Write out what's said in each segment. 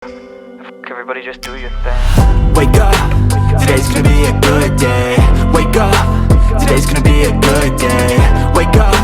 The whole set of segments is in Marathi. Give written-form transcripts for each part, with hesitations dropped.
Everybody just do your thing. Wake up, today's gonna be a good day. Wake up, today's gonna be a good day. Wake up,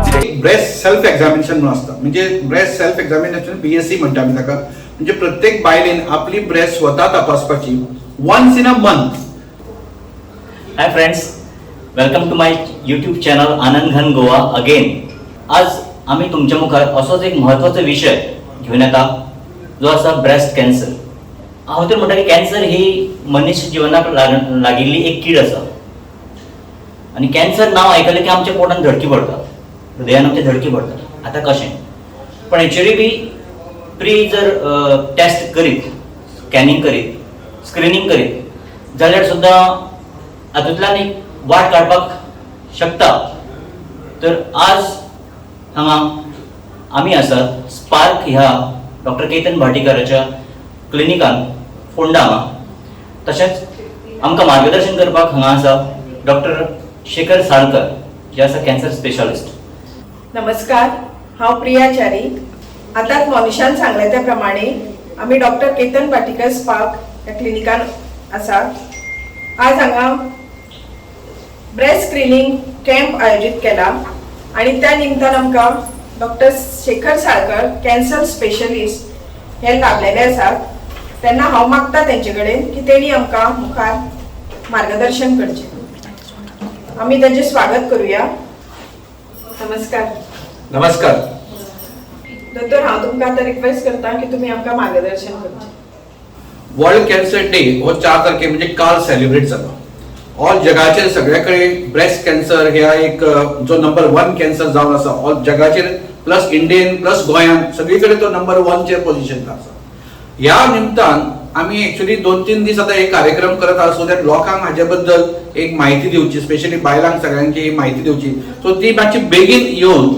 today. Breast self examination म्हणून असतं. म्हणजे ब्रेस्ट सेल्फ एक्झामिनेशन BSc म्हणटा आमी ताका. म्हणजे प्रत्येक बायलेन आपली ब्रेस्ट स्वता तपासपाची once in a month. Hi friends, welcome to my YouTube channel Anand Ghan Goa again. आज आम्ही तुमच्या मुखार असोच एक महत्वाचा विषय घेऊन येता जो आसा ब्रेस्ट कॅन्सर. हांव तर म्हणटा की कॅन्सर ही मनुष्य जिवनाक लागिल्ली एक कीड आसा आनी कॅन्सर नांव आयकलें की आमच्या पोटान धडकी पडटा, हृदयान आमच्या धडकी पडटा. आतां कशें पण एक्चुअली बी प्री जर टेस्ट करीत, स्कॅनिंग करीत, स्क्रिनींग करीत जाल्यार सुद्दां हातूंतल्यान एक वाट काडपाक शकता. तर आज हांगा आमी आसात स्पार्क ह्या डॉक्टर केतन भाटीकाराच्या क्लिनिकान फोंडा. तशेंच आमकां मार्गदर्शन करपाक हांगा आसा डॉक्टर शेखर साळकर जे आसा कॅन्सर स्पेशलिस्ट. नमस्कार, हांव प्रिया च्यारी. आतांच मनीषान सांगले त्या प्रमाणे आमी डॉक्टर केतन भाटीकर स्पार्क ह्या क्लिनिकान आसात. आज हांगा ब्रेस्ट स्क्रीनिंग कॅम्प आयोजीत केला आणि त्या निमतान आमकां doctor Shekhar Salkar cancer specialist हे लाभलेले आसात. तेन्ना हांव मागता तेंचे कडेन की तेणी आमकां मुखार मार्गदर्शन करचें. आमी तेंचें स्वागत करूया. नमस्कार. नमस्कार. दोतोर, हांव तुमकां आतां रिक्वेस्ट करता की तुमी आमकां मार्गदर्शन करचें. वर्ल्ड कॅन्सर डे हो 4 तारखेक म्हणजे काल सेलिब्रेट जालो. ऑल जगाचेर सगळ्याकडे ब्रेस्ट कॅन्सर ह्या एक जो नंबर 1 कॅन्सर जावन आसा ऑल जगाचेर, प्लस इंडियन प्लस गोंयान सगळीकडे तो नंबर 1 चेर पोझिशनला आसा. ह्या निमतान आमी एक्चुअली 2-3 दीस आता एक कार्यक्रम करत आसा सो दॅट लोकांक हाजे बद्दल एक माहिती दिवची, स्पेशली बायलांक सगळ्यांची माहिती दिवची. सो ती मातशी बेगीन येवन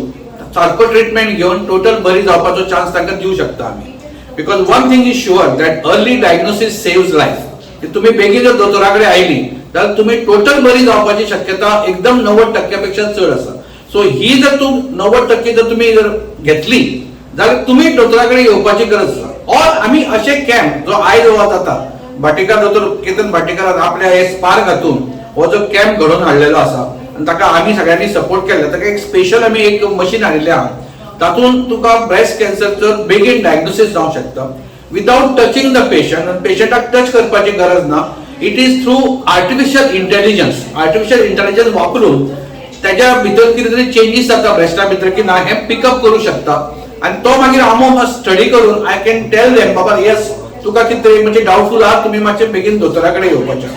सारको ट्रिटमेंट घेवन टोटल बरी जावपाचो चान्स तांकां दिवं शकता आमी. Because one thing is sure that early diagnosis saves life. तुम्ही बेगीन जर दोतोराकडे आयली जाल्यार तुम्ही टोटल बरी जावपाची शक्यता एकदम 90% पेक्षा चड आसा. सो ही जर तू 90% जर तुम्ही जर घेतली जाल्यार तुम्ही दोतोराकडे येवपाची गरज आसा. ऑर आमी अशे कॅम्प जो आयज हो जाता भाटीकार दोतोर केतन भाटीकारान आपल्या हे स्पार्क हातून हो जो कॅम्प घडोवन हाडलेलो आसा आनी ताका आमी सगळ्यांनी सपोर्ट केला. ताका एक स्पेशल आमी एक मशीन हाडिल्लें आहा. तातूंत तुका ब्रेस्ट कॅन्सरचं बेगीन डायग्नोसिस जावंक शकता विदाउट टचिंग द पेशंट. आनी पेशंटाक टच करपाची गरज ना. It is through artificial intelligence. Artificial intelligence वापरून त्याच्या भितर कितें तरी चेंजीस जाता ब्रेस्टा भितर की ना हे पिकअप करू शकता आणि तो मागीर हांव स्टडी करून आय कॅन टेल देम बाबा येस तुका कितें तरी म्हणजे डावटफूल आहा, तुमी मातशें बेगीन दोतोराकडे येवपाचें.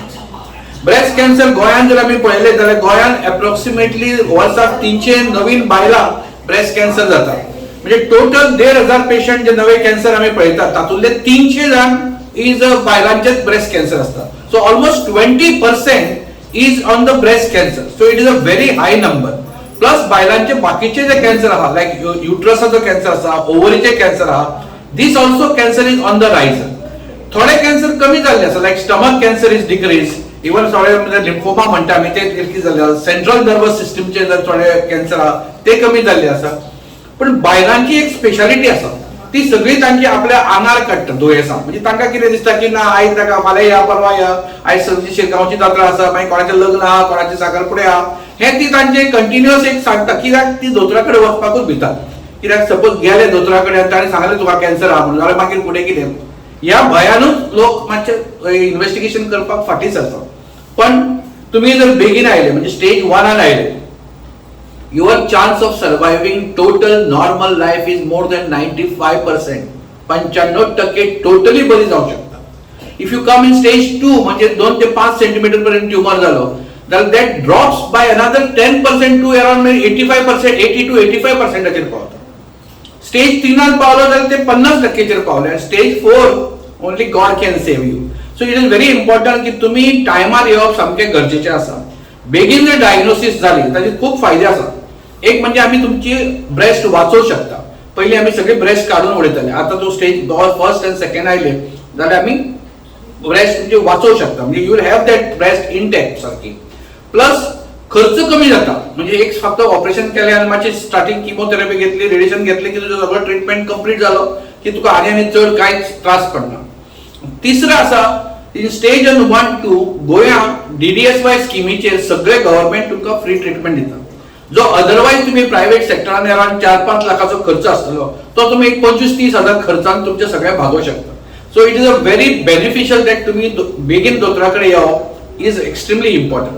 ब्रेस्ट कॅन्सर गोंयान जर आमी पळयलें जाल्यार गोंयान एप्रोक्सिमेटली वर्साक 300 नवीन बायलां ब्रेस्ट कॅन्सर जाता. म्हणजे टोटल 1,500 पेशंट जे नवे कॅन्सर आमी पळयतात तातूंतले 300 जाण इज बायलांचेच ब्रेस्ट कॅन्सर आसता. So almost 20% is on the breast cancer. So it is a very high number. Plus बायलांचे बाकीचे जे कॅन्सर आहा लायक युट्रसाचो कॅन्सर आसा, ओव्हरीचे कॅन्सर आहा, this also cancer is on the rise. थोडे कॅन्सर कमी जाल्ले आसा like stomach cancer is decrease. Even थोडे लिम्फोमा म्हणटा आमी ते डिक्रीज जाल्ले आसा. सेंट्रल नर्वस सिस्टमचे जर थोडे कॅन्सर आहा ते कमी जाल्ले आसा. पण बायलांची एक स्पेशालिटी आसा ती सगळी तांची आपल्या आंगार काडटा दुयेंसां. म्हणजे तांकां कितें दिसता की ना आयज ताका फाल्यां या परवा या, आयज सगळी शिरगांवची जात्रा आसा, मागीर कोणाचें लग्न आहा, कोणाचे साखरपुडे आहा, हे ती तांचे कंटिन्युअस एक सांगता. कित्याक ती दोतोराकडे वचपाकूच भितात. कित्याक सपोज गेले दोतोराकडे आनी ताणें सांगलें तुका कॅन्सर आहा म्हणून जाल्यार मागीर फुडें कितें ह्या भयानूच लोक मातशे इन्व्हेस्टिगेशन करपाक फाटीं सरतात. पण तुम्ही जर बेगीन आयले म्हणजे स्टेज 1 आयले, your chance of surviving total normal life is more than 95%. 95% totally बरी जाऊ शकता. If you come in stage 2 म्हणजे 2 ते 5 सेंटीमीटर पर्यंत ट्यूमर झालो जाल्यार that drops by another 10% to around 85%, 80 to 85% चेर पावता. स्टेज 3 पावलो जाल्यार ते 50% चेर पावले. Stage 4 only God can save you. So it is very important की तुम्ही टायमार येवप सामकें गरजेचें आसा. बेगीन जर डायग्नोसिस जाली ताचे खूप फायदे आसा. एक म्हणजे आम्ही तुमची ब्रेस्ट वाचवू शकता. पहिले आम्ही सगळे ब्रेस्ट काढून उडयताले, आता तो स्टेज फर्स्ट एंड सेकंड आयले जाल्यार आम्ही ब्रेस्ट म्हणजे वाचवू शकता. म्हणजे you will have that breast intact सारखी. प्लस खर्च कमी जाता. म्हणजे एक फक्त ऑपरेशन केले आणि मातशी स्टार्टिंग किमोथेरपी घेतली, रेडिएशन घेतले की तुझं सगळं ट्रीटमेंट कंप्लीट झालं की तुका आनी चड कांयच त्रास पडना. तिसरें आसा इन स्टेज 1-2 गोंया DDSY स्किमीचेर सगळे गव्हर्नमेंट तुमकां फ्री ट्रीटमेंट दिता. जो अदरवायज तुम्ही प्रायव्हेट सेक्टरान अराउंड 4-5 लाखाचो खर्च आसतलो तो तुम्ही 25-30 हजार खर्चान तुमचे सगळे भागोवंक शकता. So it is a very beneficial that तुम्ही बेगीन दोतोरा कडेन येवप इज एक्स्ट्रीमली इम्पॉर्टंट.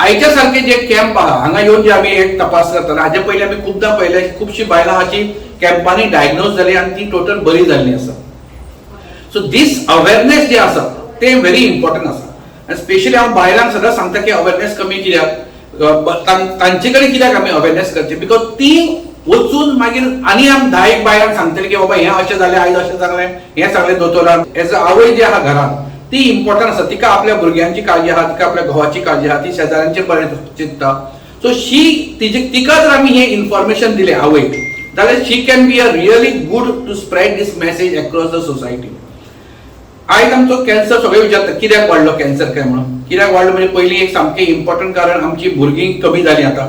आयच्या सारखे जे कॅम्प आहा हांगा येवन जे आमी एक तपास करता हाजे पयलीं आमी खूबदां पळयलें खुबशीं बायलां हाची कॅम्पांनी डायग्नोज जाली आनी ती टोटल बरी जाल्ली आसा. सो दीस अवेरनेस जे आसा ते व्हेरी इम्पॉर्टंट आसा. आनी स्पेशली हांव बायलांक सदां सांगता की अवेरनेस कमी कित्याक तांचे कडेन कित्याक आमी अवेरनेस करची बिकॉज ती वचून मागीर आनी आमी 10 बायलांक सांगतले की बाबा हें अशें जालें आयज अशें जालें हें सांगलें दोतोरान. एज अ आवय जी आहा घरान ती इम्पॉर्टंट आसा. तिका आपल्या भुरग्यांची काळजी आहा तिका आपल्या घोवाची काळजी आहा ती शेजाऱ्यांचे बरें चिंतता. सो तिका जर आमी हें इन्फॉर्मेशन दिलें आवयक जाल्यार she can be a really good to spread this message across the society. आयज आमचो कॅन्सर सगळे विचारता कित्याक वाडलो कॅन्सर काय म्हणून. कित्याक वाडलो म्हणजे पयलीं एक सामकें इम्पॉर्टंट कारण आमची भुरगीं कमी जालीं आतां.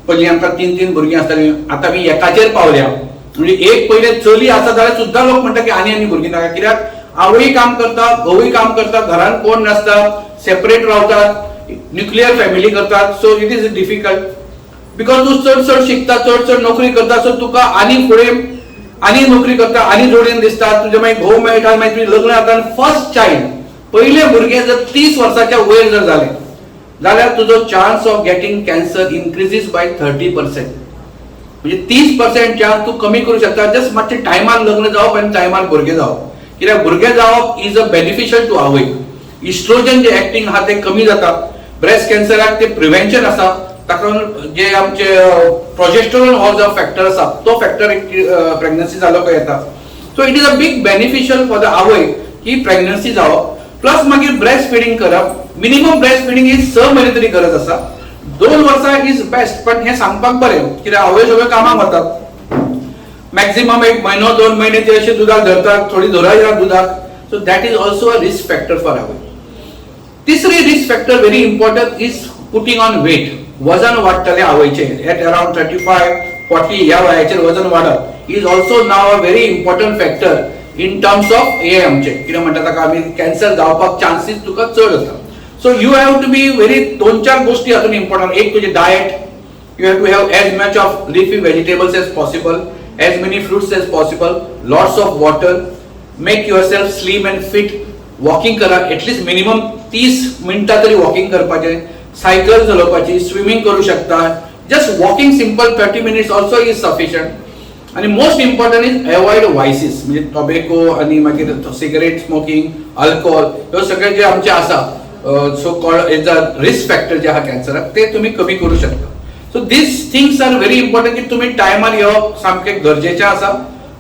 पयलीं आमकां 3-3 भुरगीं आसतालीं आतां आमी एकाचेर पावल्या. म्हणजे एक पयलें चली आसा जाल्यार सुद्दां लोक म्हणटा की आनी भुरगीं नाका. कित्याक आवय काम करता घोवूय काम करता घरान कोण नासता सेपरेट रावतात न्युक्लियर फॅमिली करतात. So it is difficult because तूं चड शिकता चड नोकरी करता. सो तुका आनी फुडें आनी नोकरी करता आनी जोडेन दिसता तुजे मागीर घोव मेळटा मागीर तुजें लग्न जाता. फर्स्ट चायल्ड पयलें भुरगें जर 30 वर्साच्या वयर जर जालें जाल्यार तुजो chance of getting cancer increases by 30%. म्हणजे 30% चान्स तूं कमी करूं शकता जस्ट मातशें टायमार लग्न जावप आनी टायमार भुरगें जावप. कित्याक भुरगें जावप इज अ बेनिफिशियल टू आवय. इस्ट्रोजन जे एक्टिंग आहा ते कमी जाता. ब्रेस्ट कॅन्सराक ते प्रिव्हेंशन आसा ताका जे आमचे प्रोजेस्टेरोन हो जो फॅक्टर आसा तो फॅक्टर प्रेग्नन्सी जालो काय येता. So it is a big beneficial for the आवय की प्रेग्नन्सी जावप. प्लस मागीर ब्रेस्ट फिडिंग करप. मिनिमम ब्रेस्ट फिडिंग ही 6 म्हयने तरी गरज आसा. 2 वर्सां इज बेस्ट. पण हें सांगपाक बरें कित्याक आवय सगळे कामाक वतात. मॅक्झिमम 1 महिनो 2 महिने ते अशे दुधाक धरतात थोडी धोरायतात दुधाक. So that is also a risk factor for आवय. तिसरी risk factor very important is putting on weight. वजन वाडटलें आवयचें एट अराउंड 35-40 ह्या वयाचेर वजन वाडप is also now a very important factor in terms of हे आमचे कितें म्हणटा ताका आमी कॅन्सर जावपाक चान्सीस तुका चड आसा. So you have to be very 2-4 गोश्टी हातून इम्पॉर्टंट. एक तुजें diet you have to have as much of leafy vegetables as possible as many fruits as possible lots of water make your self slim and fit. Walking करा एटलीस्ट मिनिमम 30 मिनटां तरी वॉकिंग करपाचें. सायकल चलोवपाची स्विमींग करूं शकता. Just walking simple 30 minutes also is sufficient. आणि मोस्ट इम्पॉर्टंट इज अवॉइड वायसीस म्हणजे टॉबॅको आणि मागीर सिगरेट स्मोकिंग अल्कोहोल ह्यो सगळे जे आमचे आसा so called as a risk factor जे आहा कॅन्सराक ते तुम्ही कमी करू शकता. So these things are very important की तुम्ही टायमार येवप सामकें गरजेचें आसा.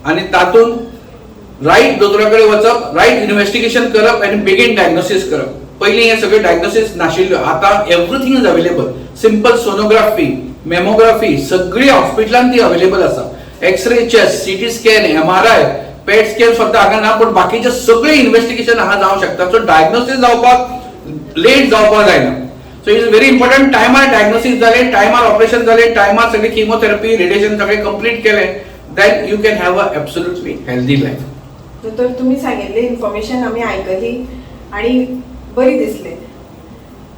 आणि तातूंत रायट दोतोरा कडेन वचप रायट इन्व्हेस्टिगेशन करप आनी बेगीन डायग्नोसीस करप. पयलीं हे सगळे डायग्नोसीस नाशिल्ल्यो आतां everything is available. Simple sonography mammography सगळी हॉस्पिटलांत ती अवेलेबल आसा. X-ray chest CT scan MRI PET scan फक्त हांगा ना पण बाकीचे सगळे इन्व्हेस्टिगेशन हांगा जावंक शकता. सो डायग्नोसीस जावपाक लेट जावपाक जायना. So it is very important टायमार डायग्नोसीस जालें टायमार ऑपरेशन जालें टायमार सगळी किमोथेरपी रेडिएशन सगळें कंप्लीट केलें then you can have a absolutely healthy life. तर तुम्ही सांगिल्ली इन्फॉर्मेशन आमी आयकली आणि बरी दिसली.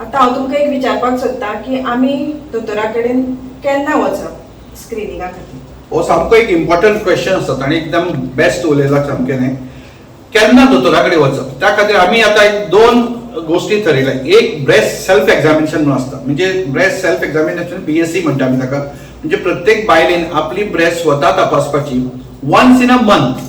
आता हांव तुमकां एक विचारपाक सोदता की आमी दोतोरा कडेन केन्ना वचप स्क्रिनिंगा खातीर. हो सामको एक इम्पॉर्टंट क्वेश्चन आसा आनी एकदम बेस्ट उलयला सामकें न्ही. केन्ना दोतोरा कडेन वचप त्या खातीर आमी आतां एक 2 गोश्टी ठरयल्या. एक ब्रेस्ट सेल्फ एक्झामिनेशन म्हणून आसता म्हणजे ब्रेस्ट सेल्फ एक्झामिनेशन BSc म्हणटा आमी ताका. म्हणजे प्रत्येक बायलेन आपली ब्रेस्ट स्वता तपासपाची वन्स इन अ मंथ.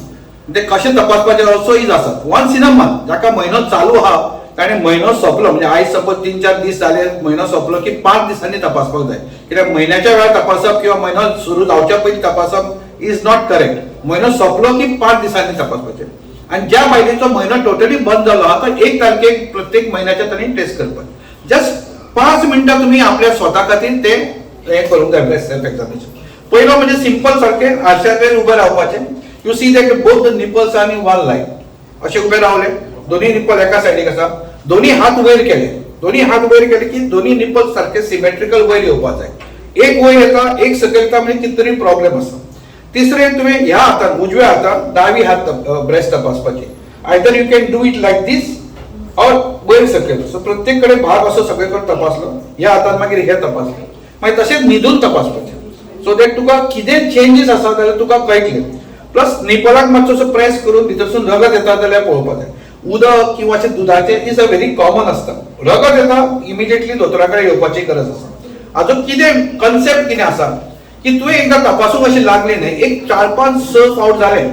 ते कशें तपासपाचें ऑल्सो इज आसात. वन्स इन अ मंथ जाका म्हयनो चालू आहा ताणें म्हयनो सोंपलो म्हणजे आयज सपोज 3-4 दीस जाले म्हयनो सोंपलो की 5 दिसांनी तपासपाक जाय. कित्याक म्हयन्याच्या वेळार तपासप किंवा म्हयनो सुरू जावच्या पयलीं तपासप इज नॉट करेक्ट. म्हयनो सोंपलो की 5 दिसांनी तपासपाचें. आनी ज्या बायलेचो म्हयनो टोटली बंद जालो आहा तो 1 तारखेक प्रत्येक म्हयन्याच्या तांणी टेस्ट करपाचें. जस्ट 5 मिनटां तुमी आपल्या स्वता खातीर ते हें करूंक जाय ब्रेस्ट सेल्फ एक्झामिनेशन. पयलो म्हणजे सिंपल सारकें आरशाचेर उबें रावपाचें. You see that both the nipples are in one line. अशें उबें रावले दोन्ही निपल एका सायडीक आसा. दोन्ही हात वयर केले. दोन्ही हात वयर केले की दोन्ही निपल सारखे सिमेट्रिकल वयर येवपाक जाय. एक वयर येता एक सकयल येता म्हणजे कितें तरी प्रॉब्लेम आसा. तिसरें तुवें ह्या हातान उजव्या हातान दावी हात ब्रेस्ट तपासपाची. Either you can do it like this or वयर सकयल. सो प्रत्येक कडेन भाग असो सगळे कडेन तपासलो, ह्या हातान मागीर हे तपासले, मागीर तशेंच न्हिदून तपासपाचें. सो दॅट तुका कितें चेंजीस आसा जाल्यार तुका कळटलें. प्लस निपलाक मातसो असो प्रेस करून भितरसून रगत येता जाल्यार पळोवपाक जाय. उदक किंवा अशें दुधाचें इज अ व्हेरी कॉमन आसता. रगत येता इमिजिएटली दोतोरा कडेन येवपाची गरज आसा. हाजो कितें कन्सेप्ट कितें आसा की तुवें एकदां तपासूंक अशें लागलें न्हय, एक 4-5-6 फावट जालें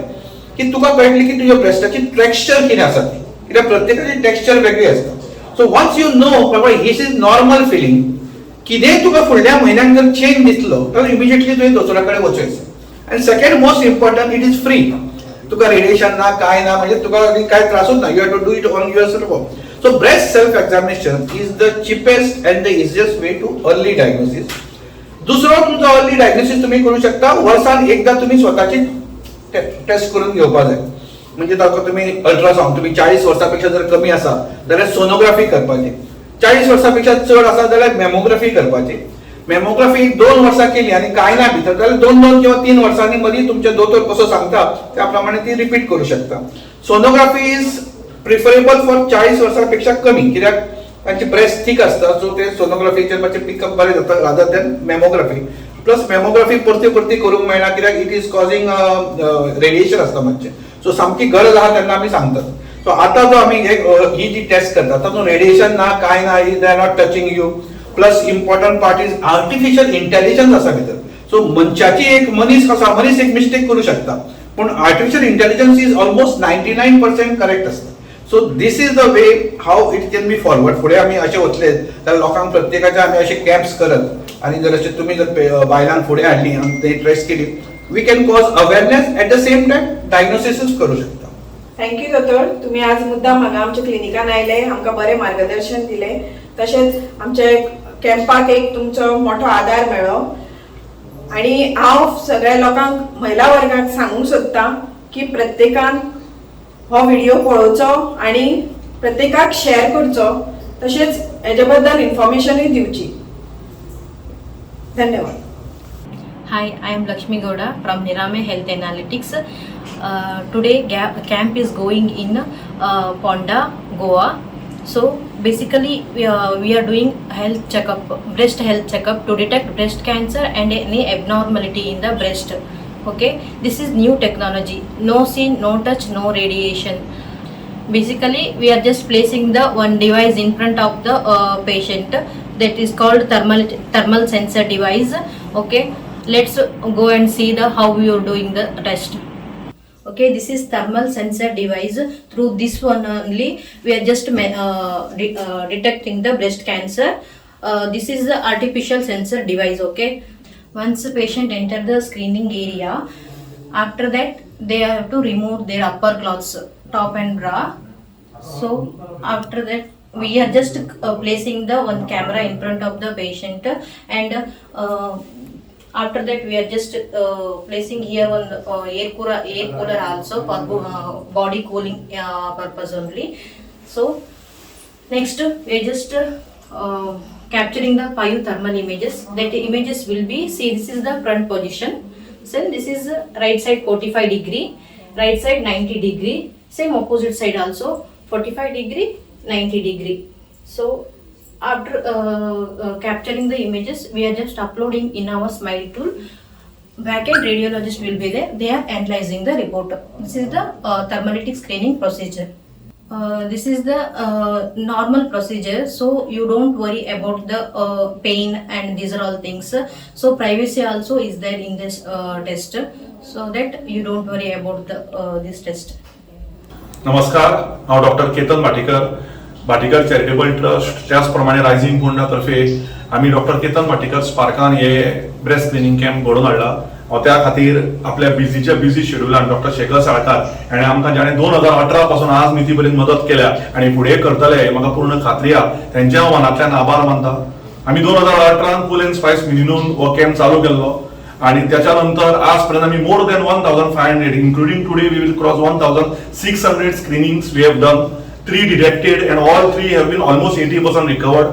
की तुका कळटलें की तुज्या ब्रेस्टाची टेक्स्चर कितें आसा ती, कित्याक प्रत्येकाची टेक्स्चर वेगळी आसता. सो वन्स यू नो बाबा हीस इज नॉर्मल फिलींग, कितेंय तुका फुडल्या म्हयन्याक जर चेंज दिसलो तर इमिजिएटली तुवें दोतोरा कडेन वचूंक. आनी second most important, it is free. तुका रेडिएशन ना काय ना, म्हणजे तुका काय त्रासूच ना. You have to do it on your self. So breast self examination is the cheapest and the easiest way to early diagnosis. दुसरो तुमचो अर्ली डायग्नोसिस तुम्ही करू शकता. वर्सान एकदा तुम्ही स्वतःची टेस्ट करून घेवपाक जाय. म्हणजे ताका तुम्ही अल्ट्रासाउंड, तुम्ही 40 वर्सांपेक्षा जर कमी आसा जाल्यार सोनोग्राफी करपाची. 40 वर्सांपेक्षा चड आसा जाल्यार मॅमोग्राफी करपाची. मॅमोग्राफी 2 वर्सां केली आणि काय ना भितर जाल्यार 2 किंवा 3 वर्सांनी मदीं तुमचे दोतोर कसो सांगता त्या प्रमाणे ती रिपीट करू शकता. सोनोग्राफी इज प्रिफरेबल फॉर 40 वर्सांपेक्षा कमी, कित्याक तांची ब्रेस्ट थीक आसता. सो ते सोनोग्राफीचेर मातशें पिकअप बरें जाता rather than mammography. Plus mammography परती करूंक मेळना, कित्याक इट इज कॉजिंग रेडिएशन आसता मातशें. सो सामकी गरज आहा तेन्ना आमी सांगतात. सो आतां जो आमी ही जी टेस्ट करता तातूंत रेडिएशन ना काय ना, they are not touching you. Plus important part is artificial intelligence आसा भितर. सो मनशाची एक मनीस कसा, मनीस एक मिस्टेक करू शकता, पूण artificial intelligence is almost 99% correct आसता. So this is the way how it can be forward. फुडें आमी अशें वतले जाल्यार लोकांक प्रत्येकाचे आमी अशे कॅम्प्स करत आनी जर अशें तुमी जर बायलांक फुडें हाडली आनी ते टेस्ट केली, we can cause awareness at the same time डायग्नोसिसूच करू शकता. थँक्यू दोतोर, तुम्ही आज मुद्दाम हांगा आमच्या क्लिनिकान आयले, आमकां बरें मार्गदर्शन दिलें. तशेंच आमच्या कॅम्पाक एक तुमचो मोठो आदार मेळ्ळो. आणि हांव सगळ्या लोकांक, महिला वर्गाक सांगूंक सोदतां की प्रत्येकान हो व्हिडिओ पळोवचो आणि प्रत्येकाक शेअर करचो, तशेंच हेजे बद्दल इन्फॉर्मेशनूय दिवची. धन्यवाद. Hi, I am Lakshmi Gowda from Nirame Health Analytics. Today camp is going in Ponda, Goa. So basically we are doing health checkup, breast health checkup to detect breast cancer and any abnormality in the breast. Okay, this is new technology. No scene, no touch, no radiation. Basically we are just placing the one device in front of the patient, that is called thermal sensor device. Okay, let's go and see the how we are doing the test. Okay, this is thermal sensor device. Through this one only we are just detecting the breast cancer. This is the artificial sensor device. Okay, once the patient enter the screening area, after that they have to remove their upper clothes, top and bra. So after that we are just placing the one camera in front of the patient, and after that we are just placing here one air cooler also for body cooling purpose only. So next we are just capturing the 5 thermal images. That images will be, see, this is the front position. So this is right side 45 degree, right side 90 degree, same opposite side also 45 degree, 90 degree. So after capturing the images, we are just uploading in our Smile tool. Backend radiologist will be there. They are analyzing the report. This is the thermolytic screening procedure. This is the normal procedure, so you don't worry about the pain and these are all things. So privacy also is there in this test, so that you don't worry about the this test. नमस्कार, हांव doctor Ketan Bhatikar charitable trust, त्याचप्रमाणे रायझिंग फोंडातर्फे आम्ही डॉक्टर केतन भाटीकर स्पार्कान हे ब्रेस्ट स्क्रीनिंग कॅम्प घडोवन हाडला. हांव त्या खातीर आपल्या बिझी शेड्युलान डॉक्टर शेखर साळकार हाणें आमकां जाणें 2018 पासून आज मिती पर्यंत मदत केल्या आनी फुडें करतले हे म्हाका पूर्ण खात्री आहा. तेंच्या हांव मनांतल्यान आभार मानता. आमी 2018 फूल एंड स्पायस मिनिनून हो कॅम्प चालू केल्लो आणि त्याच्यानंतर आजपर्यंत आम्ही more than 1500 including today we will cross 1600 screenings we have done. 3 detected and all 3 have been almost 80% recovered.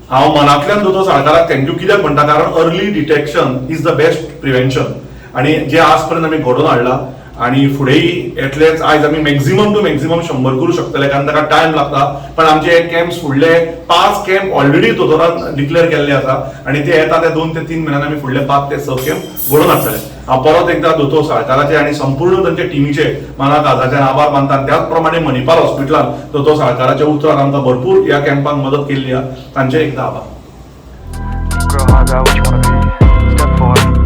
हांव मनांतल्यान दोतोर साळकाराक थँक्यू कित्याक म्हणटा, कारण early detection is the best prevention. आणि जे आजपर्यंत आम्ही घडोवन हाडला आणि फुडेंय येतलेच आयज आमी मॅक्झिमम टू मॅक्झिमम 100 करू शकतले कारण ताका टायम लागता पण आमचे कॅम्प्स फुडले 5 कॅम्प ऑलरेडी दोतोरान डिक्लेअर केल्ले आसा आणि ते येता ते 2 ते 3 म्हयन्यान आमी फुडले 5 ते 6 कॅम्प घडोवन हाडटले हांव परत एकदा दोतोर साळकाराचे आणि संपूर्ण तांचे टिमीचे मनात आजाच्यान आभार मानता त्याच प्रमाणे मणिपाल हॉस्पिटलान दोतोर साळकाराच्या उतरान आमकां भरपूर ह्या कॅम्पांक मदत केल्ली आहा तांचे एकदा आभार Grow hard, what you wanna be. Step forward.